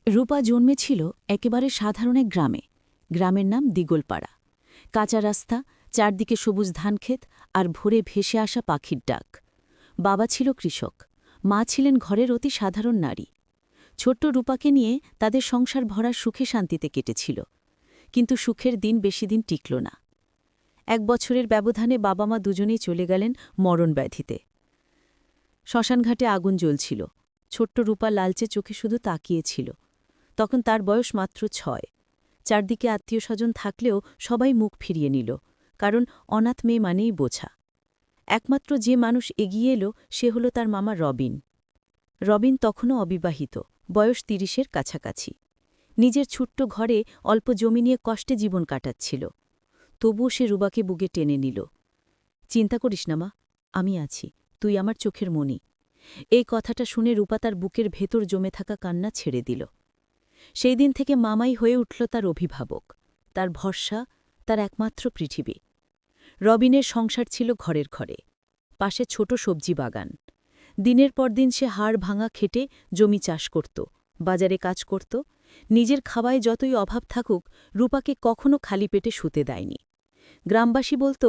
রূপা জন্মেছিল একেবারে সাধারণ এক গ্রামে। গ্রামের নাম দিগলপাড়া। কাঁচা রাস্তা, চারদিকে সবুজ ধানক্ষেত আর ভোরে ভেসে আসা পাখির ডাক। বাবা ছিল কৃষক, মা ছিলেন ঘরের অতি সাধারণ নারী। ছোট্ট রূপাকে নিয়ে তাদের সংসার ভরা সুখে শান্তিতে কেটেছিল। কিন্তু সুখের দিন বেশি দিন টিকল না। 1 বছরের ব্যবধানে বাবা মা দুজনেই চলে গেলেন মরণ ব্যাধিতে। শ্মশানঘাটে আগুন জ্বলছিল। ছোট্ট রূপা লালচে চোখে শুধু তাকিয়েছিল। তখন তার বয়স মাত্র 6। চারদিকে আত্মীয় স্বজন থাকলেও সবাই মুখ ফিরিয়ে নিল, কারণ অনাথ মেয়ে মানেই বোঝা। একমাত্র যে মানুষ এগিয়ে এলো সে হল তার মামা রবিন। রবিন তখনও অবিবাহিত, বয়স 30-এর কাছাকাছি। নিজের ছোট্ট ঘরে অল্প জমি নিয়ে কষ্টে জীবন কাটাচ্ছিল। তবুও সে রূপাকে বুকে টেনে নিল। চিন্তা করিস না মা, আমি আছি, তুই আমার চোখের মণি। এই কথাটা শুনে রূপা তার বুকের ভেতর জমে থাকা কান্না ছেড়ে দিল। সেই দিন থেকে মামাই হয়ে উঠল তার অভিভাবক, তার ভরসা, তার একমাত্র পৃথিবী। রবিনের সংসার ছিল ঘরের ঘরে, পাশে ছোট সবজি বাগান। দিনের পর দিন সে হাড় ভাঙা খেটে জমি চাষ করত, বাজারে কাজ করত। নিজের খাওয়ায় যতই অভাব থাকুক, রূপাকে কখনো খালি পেটে শুতে দেয়নি। গ্রামবাসী বলত,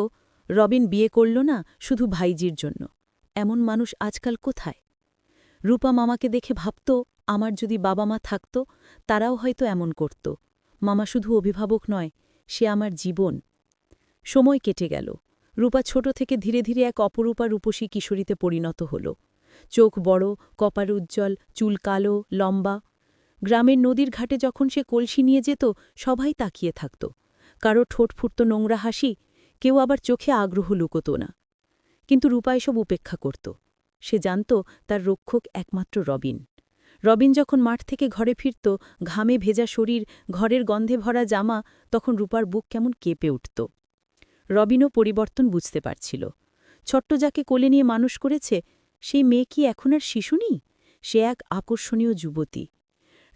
রবিন বিয়ে করল না শুধু ভাইজির জন্য। এমন মানুষ আজকাল কোথায়? রূপা মামাকে দেখে ভাবত, আমার যদি বাবা মা থাকত, তারাও হয়তো এমন করত। মামা শুধু অভিভাবক নয়, সে আমার জীবন। সময় কেটে গেল। রূপা ছোট থেকে ধীরে ধীরে এক অপরূপা রূপসী কিশোরীতে পরিণত হল। চোখ বড়, কপাল উজ্জ্বল, চুল কালো, লম্বা। গ্রামের নদীর ঘাটে যখন সে কলসি নিয়ে যেত, সবাই তাকিয়ে থাকত। কারো ঠোঁট ফুটত নোংরা হাসি, কেউ আবার চোখে আগ্রহ লুকোত না। কিন্তু রূপা এসব উপেক্ষা করত। সে জানত তার রক্ষক একমাত্র রবিন। রবিন যখন মাঠ থেকে ঘরে ফিরত, ঘামে ভেজা শরীর, ঘরের গন্ধে ভরা জামা, তখন রূপার বুক কেমন কেঁপে উঠত। রবিনও পরিবর্তন বুঝতে পারছিল। ছোট্ট যাকে কোলে নিয়ে মানুষ করেছে, সেই মেয়ে কি এখন আর শিশু নেই? সে এক আকর্ষণীয় যুবতী।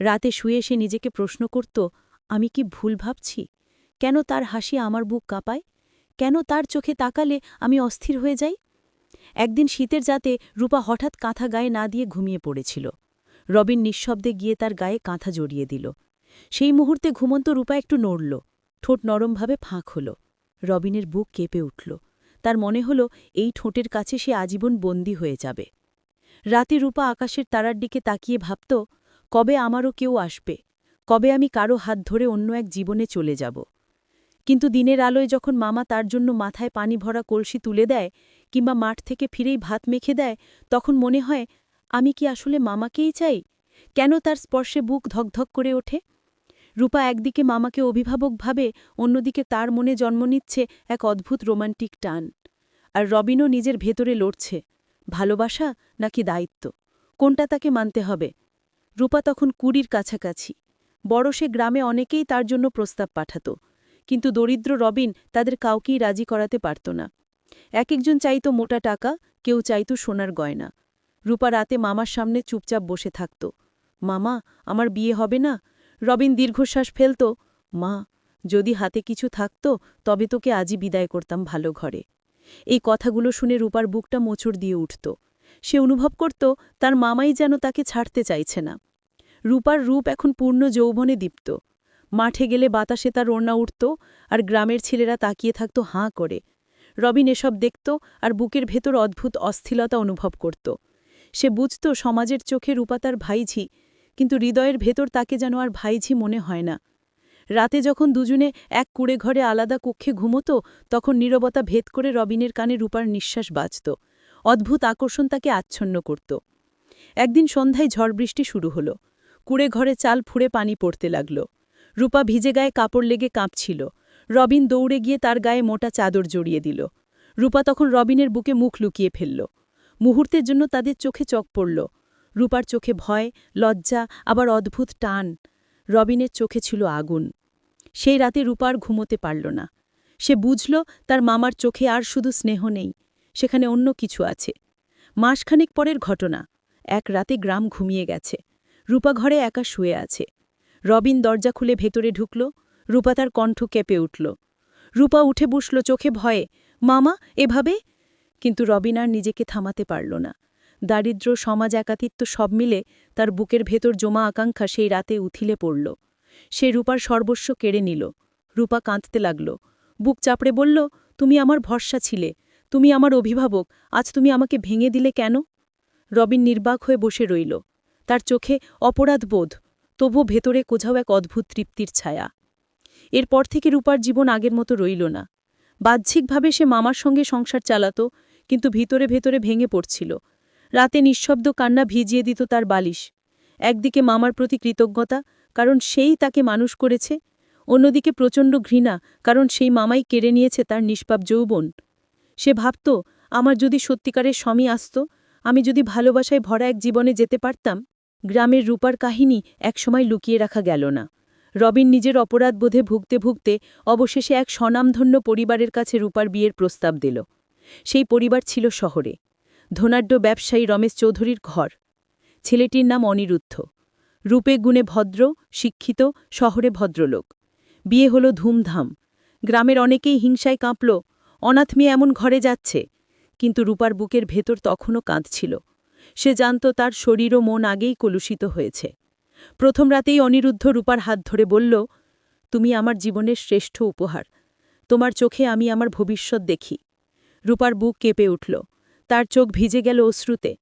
রাতে শুয়ে সে নিজেকে প্রশ্ন করত, আমি কি ভুল ভাবছি? কেন তার হাসি আমার বুক কাঁপায়? কেন তার চোখে তাকালে আমি অস্থির হয়ে যাই? একদিন শীতের রাতে রূপা হঠাৎ কাঁথা গায়ে না দিয়ে ঘুমিয়ে পড়েছিল। রবিন নিঃশব্দে গিয়ে তার গায়ে কাঁথা জড়িয়ে দিল। সেই মুহূর্তে ঘুমন্ত রূপা একটু নড়ল, ঠোঁট নরমভাবে ফাঁক হল। রবিনের বুক কেঁপে উঠল। তার মনে হল এই ঠোঁটের কাছে সে আজীবন বন্দী হয়ে যাবে। রাতে রূপা আকাশের তারার দিকে তাকিয়ে ভাবত, কবে আমারও কেউ আসবে, কবে আমি কারো হাত ধরে অন্য এক জীবনে চলে যাব। কিন্তু দিনের আলোয় যখন মামা তার জন্য মাথায় পানি ভরা কলসি তুলে দেয়, কিংবা মাঠ থেকে ফিরেই ভাত মেখে দেয়, তখন মনে হয়, আমি কি আসলে মামাকেই চাই? কেন তার স্পর্শে বুক ধকধক করে ওঠে? রূপা একদিকে মামাকে অভিভাবক ভাবে, অন্যদিকে তার মনে জন্ম নিচ্ছে এক অদ্ভুত রোমান্টিক টান। আর রবিনও নিজের ভেতরে লড়ছে, ভালোবাসা নাকি দায়িত্ব, কোনটা তাকে মানতে হবে? রূপা তখন 20-র কাছাকাছি। বড় সে গ্রামে অনেকেই তার জন্য প্রস্তাব পাঠাত, কিন্তু দরিদ্র রবিন তাদের কাউকেই রাজি করাতে পারত না। একজন চাইত মোটা টাকা, কেউ চাইত সোনার গয়না। রূপা রাতে মামার সামনে চুপচাপ বসে থাকত। মামা, আমার বিয়ে হবে না? রবিন দীর্ঘশ্বাস ফেলত, মা, যদি হাতে কিছু থাকত তবে তোকে আজই বিদায় করতাম ভালো ঘরে। এই কথাগুলো শুনে রূপার বুকটা মোচড় দিয়ে উঠত। সে অনুভব করত তার মামাই যেন তাকে ছাড়তে চাইছে না। রূপার রূপ এখন পূর্ণ যৌবনে দীপ্ত। মাঠে গেলে বাতাসে তার ওড়না উঠত, আর গ্রামের ছেলেরা তাকিয়ে থাকত হাঁ করে। রবিন এসব দেখত আর বুকের ভেতর অদ্ভুত অস্থিরতা অনুভব করত। সে বুঝত সমাজের চোখে রূপা তার ভাইঝি, কিন্তু হৃদয়ের ভেতর তাকে যেন আর ভাইঝি মনে হয় না। রাতে যখন দুজনে এক কুঁড়ে ঘরে আলাদা কক্ষে ঘুমত, তখন নীরবতা ভেদ করে রবিনের কানে রূপার নিঃশ্বাস বাজত। অদ্ভুত আকর্ষণ তাকে আচ্ছন্ন করত। একদিন সন্ধ্যায় ঝড় বৃষ্টি শুরু হল। কুঁড়ে ঘরে চাল ফুঁড়ে পানি পড়তে লাগল। রূপা ভিজে গায়ে কাপড় লেগে কাঁপছিল। রবিন দৌড়ে গিয়ে তার গায়ে মোটা চাদর জড়িয়ে দিল। রূপা তখন রবিনের বুকে মুখ লুকিয়ে ফেলল। মুহূর্তের জন্য তাদের চোখে চোখ পড়ল। রূপার চোখে ভয়, লজ্জা, আবার অদ্ভুত টান। রবিনের চোখে ছিল আগুন। সেই রাতে রূপা আর ঘুমোতে পারল না। সে বুঝল তার মামার চোখে আর শুধু স্নেহ নেই, সেখানে অন্য কিছু আছে। মাসখানেক পরের ঘটনা। এক রাতে গ্রাম ঘুমিয়ে গেছে। রূপা ঘরে একা শুয়ে আছে। রবিন দরজা খুলে ভেতরে ঢুকল। রূপা তার কণ্ঠ কেঁপে উঠল। রূপা উঠে বসল চোখে ভয়ে, মামা, এভাবে? কিন্তু রবিন আর নিজেকে থামাতে পারল না। দারিদ্র্য, সমাজ, একাকিত্ব সব মিলে তার বুকের ভেতর জমা আকাঙ্ক্ষা সেই রাতে উথিলে পড়ল। সে রূপার সর্বস্ব কেড়ে নিল। রূপা কাঁদতে লাগল, বুক চাপড়ে বলল, তুমি আমার ভরসা ছিলে, তুমি আমার অভিভাবক, আজ তুমি আমাকে ভেঙে দিলে কেন? রবিন নির্বাক হয়ে বসে রইল। তার চোখে অপরাধ বোধ, তবু ভেতরে কোথাও এক অদ্ভুত তৃপ্তির ছায়া। এরপর থেকে রূপার জীবন আগের মতো রইল না। বাহ্যিকভাবে সে মামার সঙ্গে সংসার চালাত, কিন্তু ভিতরে ভেতরে ভেঙে পড়ছিল। রাতে নিঃশব্দ কান্না ভিজিয়ে দিত তার বালিশ। একদিকে মামার প্রতি কৃতজ্ঞতা, কারণ সেই তাকে মানুষ করেছে, অন্যদিকে প্রচণ্ড ঘৃণা, কারণ সেই মামাই কেড়ে নিয়েছে তার নিষ্পাপ যৌবন। সে ভাবত, আমার যদি সত্যিকারের স্বামী আসত, আমি যদি ভালোবাসায় ভরা এক জীবনে যেতে পারতাম। গ্রামের রূপার কাহিনী একসময় লুকিয়ে রাখা গেল না। রবিন নিজের অপরাধবোধে ভুগতে ভুগতে অবশেষে এক স্বনামধন্য পরিবারের কাছে রূপার বিয়ের প্রস্তাব দিল। সেই পরিবার ছিল শহরে। ধনাঢ্য ব্যবসায়ী রমেশ চৌধুরীর ঘর। ছেলেটির নাম অনিরুদ্ধ। রূপে গুণে ভদ্র, শিক্ষিত, শহরে ভদ্রলোক। বিয়ে হলো ধুমধাম। গ্রামের অনেকেই হিংসায় কাঁপল, অনাথ মেয়ে এমন ঘরে যাচ্ছে। কিন্তু রূপার বুকের ভেতর তখনও কাঁদছিল। সে জানত তার শরীর ও মন আগেই কলুষিত হয়েছে। প্রথম রাতেই অনিরুদ্ধ রূপার হাত ধরে বলল, তুমি আমার জীবনের শ্রেষ্ঠ উপহার, তোমার চোখে আমি আমার ভবিষ্যৎ দেখি। রূপার বুক কেঁপে উঠল, তার চোখ ভিজে গেল অশ্রুতে।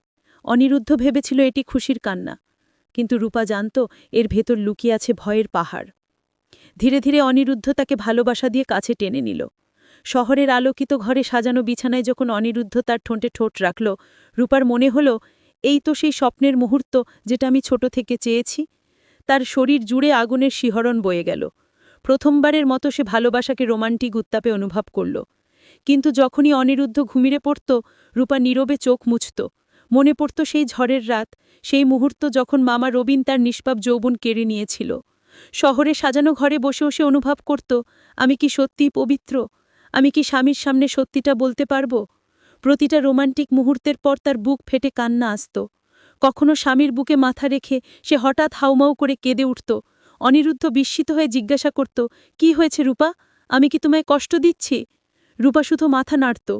অনিরুদ্ধ ভেবেছিল এটি খুশির কান্না, কিন্তু রূপা জানত এর ভেতর লুকিয়ে আছে ভয়ের পাহাড়। ধীরে ধীরে অনিরুদ্ধ তাকে ভালোবাসা দিয়ে কাছে টেনে নিল। শহরের আলোকিত ঘরে সাজানো বিছানায় যখন অনিরুদ্ধ তার ঠোঁটে ঠোঁট রাখল, রূপার মনে হল, এই তো সেই স্বপ্নের মুহূর্ত যেটা আমি ছোট থেকে চেয়েছি। তার শরীর জুড়ে আগুনের শিহরণ বয়ে গেল। প্রথমবারের মতো সে ভালোবাসাকে রোমান্টিক উত্তাপে অনুভব করল। কিন্তু যখনই অনিরুদ্ধ ঘুমিরে পড়ত, রূপা নীরবে চোখ মুছত। মনে পড়ত সেই ঝড়ের রাত, সেই মুহূর্ত যখন মামা রবিন তার নিষ্পাপ যৌবন কেড়ে নিয়েছিল। শহরে সাজানো ঘরে বসে বসে অনুভব করত, আমি কি সত্যিই পবিত্র? আমি কি স্বামীর সামনে সত্যিটা বলতে পারব? প্রতিটা রোমান্টিক মুহূর্তের পর তার বুক ফেটে কান্না আসত। কখনো স্বামীর বুকে মাথা রেখে সে হঠাৎ হাউমাউ করে কেঁদে উঠত। অনিরুদ্ধ বিস্মিত হয়ে জিজ্ঞাসা করত, কি হয়েছে রূপা? আমি কি তোমায় কষ্ট দিচ্ছি? রূপা শুধু মাথা নাড়ত,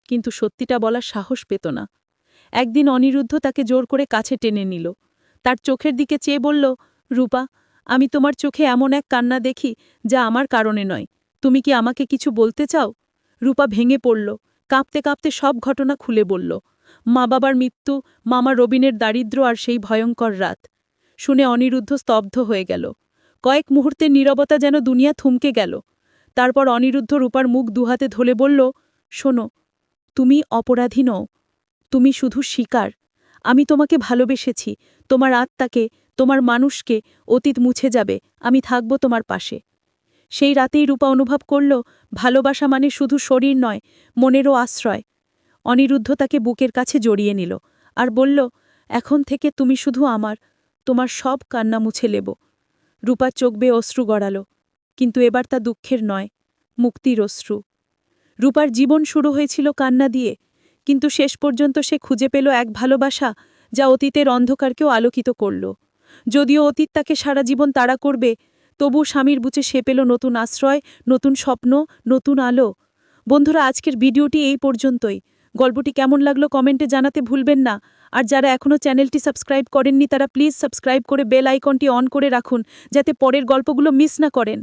কিন্তু সত্যিটা বলার সাহস পেত না। একদিন অনিরুদ্ধ তাকে জোর করে কাছে টেনে নিল। তার চোখের দিকে চেয়ে বলল, রূপা, আমি তোমার চোখে এমন এক কান্না দেখি যা আমার কারণে নয়। তুমি কি আমাকে কিছু বলতে চাও? রূপা ভেঙে পড়ল, কাঁপতে কাঁপতে সব ঘটনা খুলে বলল। মা বাবার মৃত্যু, মামা রবিনের দারিদ্র্য আর সেই ভয়ঙ্কর রাত। শুনে অনিরুদ্ধ স্তব্ধ হয়ে গেল। কয়েক মুহূর্তের নীরবতা যেন দুনিয়া থমকে গেল। তারপর অনিরুদ্ধ রূপার মুখ দুহাতে ধরে বলল, শোনো, তুমি অপরাধী নও, তুমি শুধু শিকার। আমি তোমাকে ভালোবেসেছি, তোমার আত্মাকে, তোমার মানুষকে। অতীত মুছে যাবে, আমি থাকব তোমার পাশে। সেই রাতেই রূপা অনুভব করল, ভালোবাসা মানে শুধু শরীর নয়, মনেরও আশ্রয়। অনিরুদ্ধ তাকে বুকের কাছে জড়িয়ে নিল আর বলল, এখন থেকে তুমি শুধু আমার, তোমার সব কান্না মুছে নেব। রূপার চোখ বেয়ে অশ্রু গড়াল, কিন্তু এবার তা দুঃখের নয়, মুক্তির অশ্রু। রূপার জীবন শুরু হয়েছিল কান্না দিয়ে, কিন্তু শেষ পর্যন্ত সে খুঁজে পেল এক ভালোবাসা যা অতীতের অন্ধকারকেও আলোকিত করল। যদিও অতীত তাকে সারা জীবন তাড়া করবে, তবু স্বামীর বুকে সে পেল নতুন আশ্রয়, নতুন স্বপ্ন, নতুন আলো। বন্ধুরা, আজকের ভিডিওটি এই পর্যন্তই। গল্পটি কেমন লাগলো কমেন্টে জানাতে ভুলবেন না। আর যারা এখনও চ্যানেলটি সাবস্ক্রাইব করেননি তারা প্লিজ সাবস্ক্রাইব করে বেল আইকনটি অন করে রাখুন, যাতে পরের গল্পগুলো মিস না করেন।